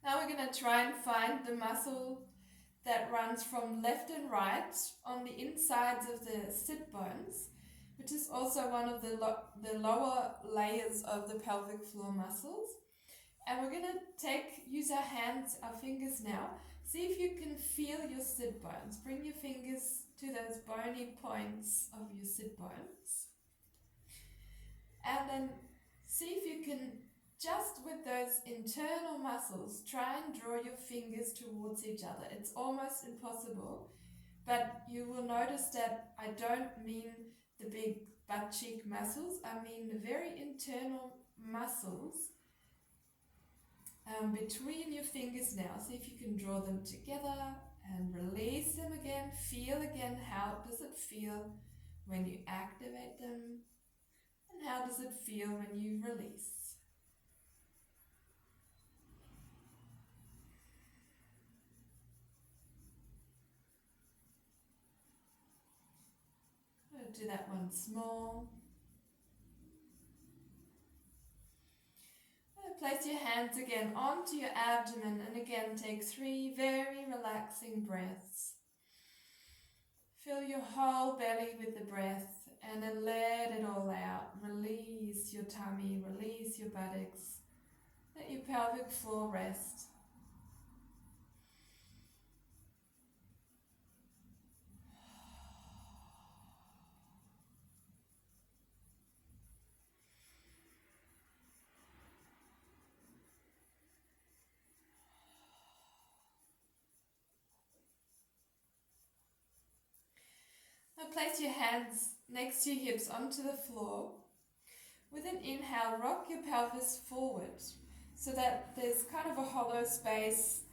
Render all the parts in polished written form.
Now we're going to try and find the muscle that runs from left and right on the insides of the sit bones, which is also one of the lower layers of the pelvic floor muscles. And we're going to use our hands, our fingers now. See if you can feel your sit bones. Bring your fingers to those bony points of your sit bones. And then see if you can, just with those internal muscles, try and draw your fingers towards each other. It's almost impossible, but you will notice that I don't mean the big butt cheek muscles. I mean the very internal muscles between your fingers now. See if you can draw them together and release them again. Feel again, how does it feel when you activate them, and how does it feel when you release? Do that once more. Place your hands again onto your abdomen and again take 3 very relaxing breaths. Fill your whole belly with the breath and then let it all out. Release your tummy, release your buttocks. Let your pelvic floor rest. Now place your hands next to your hips onto the floor. With an inhale, rock your pelvis forward so that there's kind of a hollow space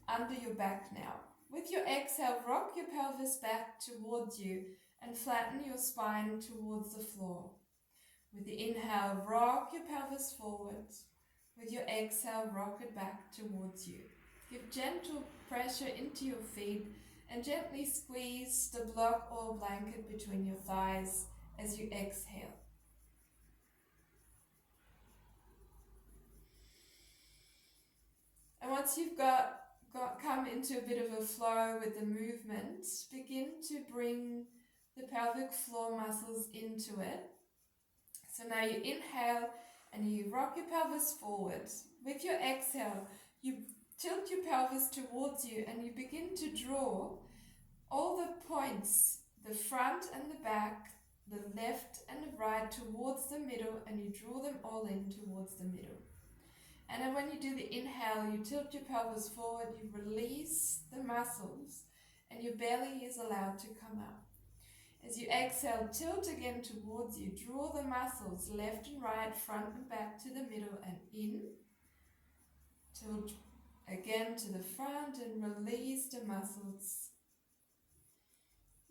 under your back now. With your exhale, rock your pelvis back towards you and flatten your spine towards the floor. With the inhale, rock your pelvis forward. With your exhale, rock it back towards you. Give gentle pressure into your feet and gently squeeze the block or blanket between your thighs as you exhale. And once you've come into a bit of a flow with the movement, begin to bring the pelvic floor muscles into it. So now you inhale and you rock your pelvis forward. With your exhale, you tilt your pelvis towards you and you begin to draw all the points, the front and the back, the left and the right towards the middle, and you draw them all in towards the middle. And then when you do the inhale, you tilt your pelvis forward, you release the muscles, and your belly is allowed to come up. As you exhale, tilt again towards you, draw the muscles left and right, front and back to the middle and in. Tilt again to the front and release the muscles.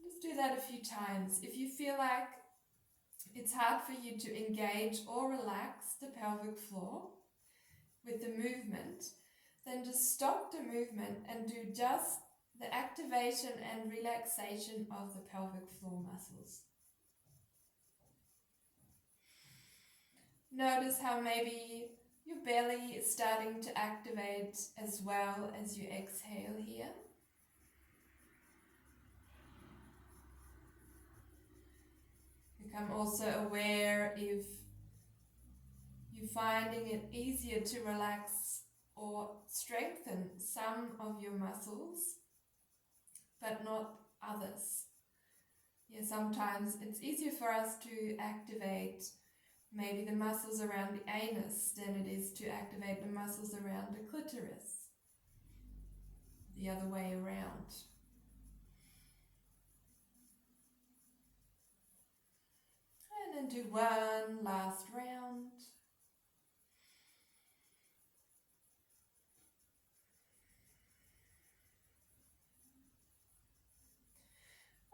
Just do that a few times. If you feel like it's hard for you to engage or relax the pelvic floor with the movement, then just stop the movement and do just the activation and relaxation of the pelvic floor muscles. Notice how maybe your belly is starting to activate as well as you exhale here. Become also aware if you're finding it easier to relax or strengthen some of your muscles, but not others. Yeah, sometimes it's easier for us to activate maybe the muscles around the anus than it is to activate the muscles around the clitoris. The other way around. And then do one last round.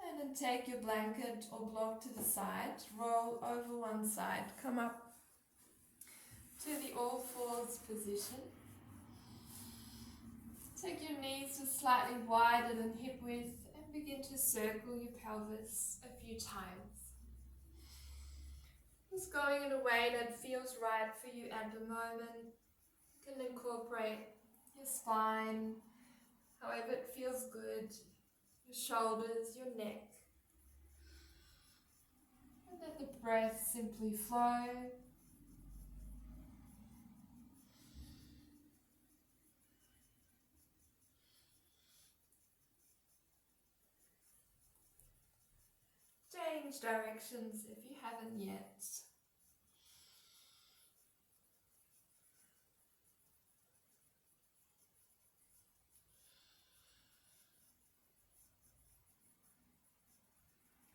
And then take your blanket or block to the side, roll over one side, come up to the all fours position. Take your knees to slightly wider than hip width and begin to circle your pelvis a few times. Just going in a way that feels right for you at the moment. You can incorporate your spine, however it feels good, your shoulders, your neck. And let the breath simply flow. Change directions if you haven't yet.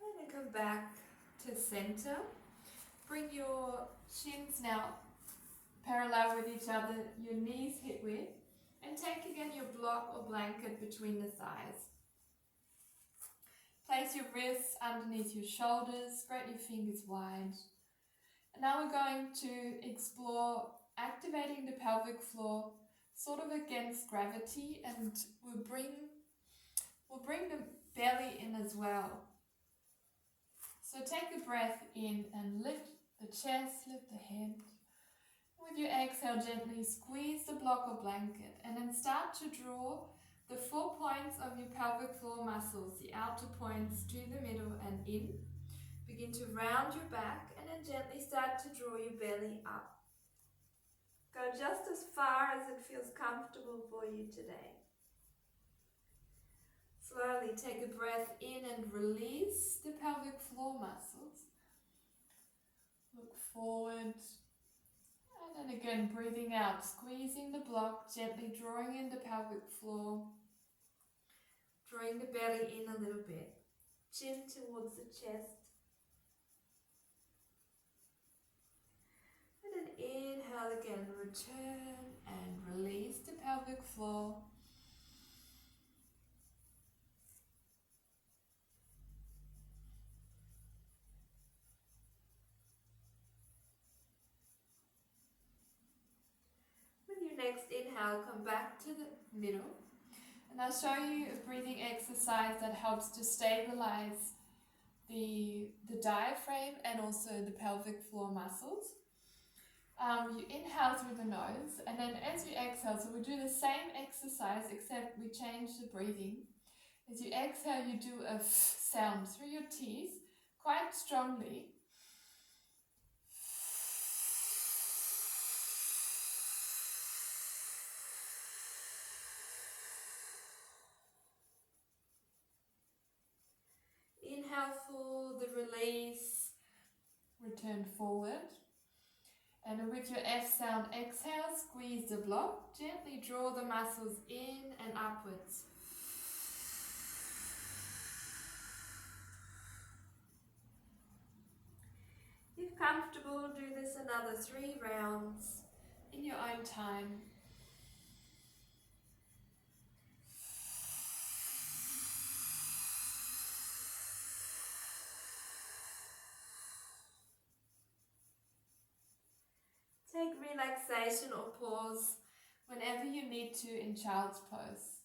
And then come back to center. Bring your shins now parallel with each other, your knees hip width, and take again your block or blanket between the thighs. Place your wrists underneath your shoulders, spread your fingers wide. And now we're going to explore activating the pelvic floor sort of against gravity, and we'll bring the belly in as well. So take a breath in and lift the chest, lift the head. With your exhale, gently squeeze the block or blanket, and then start to draw the 4 points of your pelvic floor muscles, the outer points, to the middle and in. Begin to round your back, and then gently start to draw your belly up. Go just as far as it feels comfortable for you today. Slowly take a breath in and release the pelvic floor muscles. Look forward. And then again, breathing out, squeezing the block, gently drawing in the pelvic floor. Drawing the belly in a little bit. Chin towards the chest. And then inhale again, return and release the pelvic floor. With your next inhale, come back to the middle. And I'll show you a breathing exercise that helps to stabilize the diaphragm and also the pelvic floor muscles. You inhale through the nose, and then as you exhale, so we do the same exercise except we change the breathing. As you exhale, you do a f sound through your teeth quite strongly. Inhale for the release, return forward. And with your F sound, exhale, squeeze the block, gently draw the muscles in and upwards. If comfortable, do this another 3 rounds in your own time. Take relaxation or pause whenever you need to in child's pose.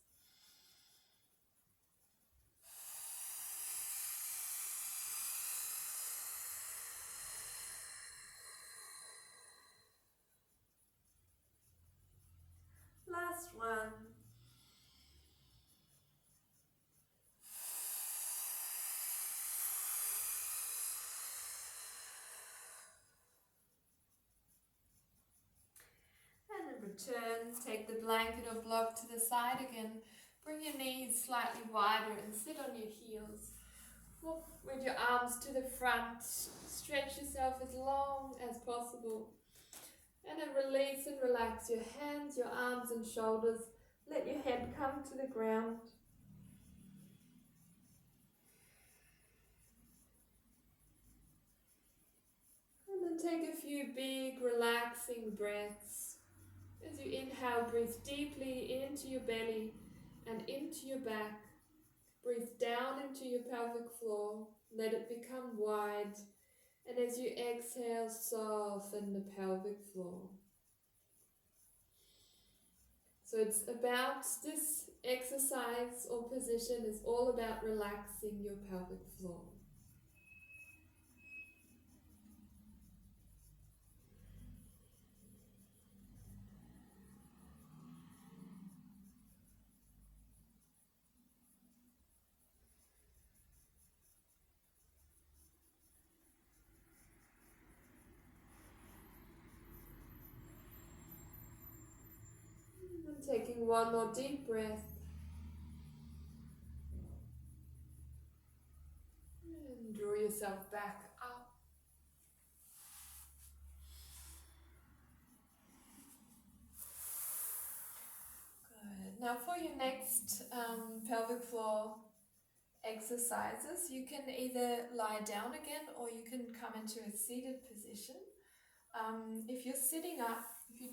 Last one. And then return, take the blanket or block to the side again. Bring your knees slightly wider and sit on your heels. Walk with your arms to the front. Stretch yourself as long as possible. And then release and relax your hands, your arms and shoulders. Let your head come to the ground. And then take a few big relaxing breaths. As you inhale, breathe deeply into your belly and into your back. Breathe down into your pelvic floor. Let it become wide. And as you exhale, soften the pelvic floor. So it's about this exercise or position is all about relaxing your pelvic floor. Taking one more deep breath. And draw yourself back up. Good. Now for your next pelvic floor exercises, you can either lie down again or you can come into a seated position. If you're sitting up, if you